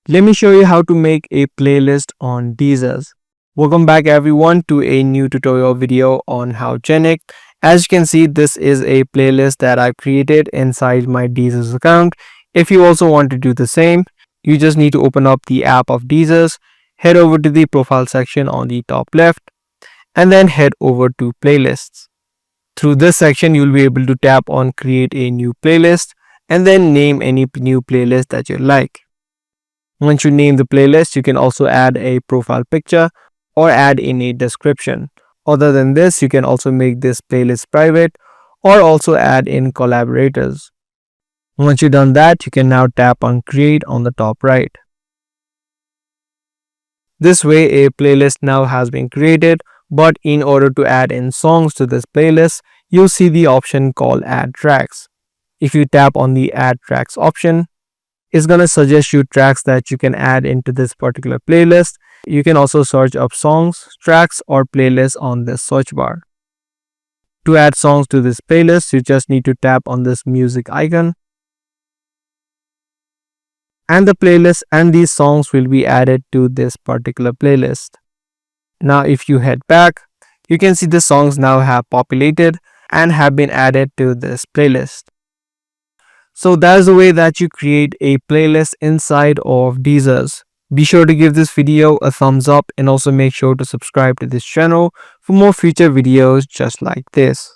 Let me show you how to make a playlist on Deezer. Welcome back everyone to a new tutorial video on Howgenic. As you can see, this is a playlist that I've created inside my Deezer account. If you also want to do the same, you just need to open up the app of Deezer, head over to the profile section on the top left, and then head over to playlists. Through this section, you'll be able to tap on create a new playlist and then name any new playlist that you like. Once you name the playlist, you can also add a profile picture or add in a description. Other than this, you can also make this playlist private or also add in collaborators. Once you've done that, you can now tap on create on the top right. This way, a playlist now has been created, but in order to add in songs to this playlist, you'll see the option called add tracks. If you tap on the add tracks option, it's going to suggest you tracks that you can add into this particular playlist. You can also search up songs, tracks, or playlists on this search bar. To add songs to this playlist, you just need to tap on this music icon, and the playlist and these songs will be added to this particular playlist. Now if you head back, you can see the songs now have populated and have been added to this playlist. So that's the way that you create a playlist inside of Deezer. Be sure to give this video a thumbs up and also make sure to subscribe to this channel for more future videos just like this.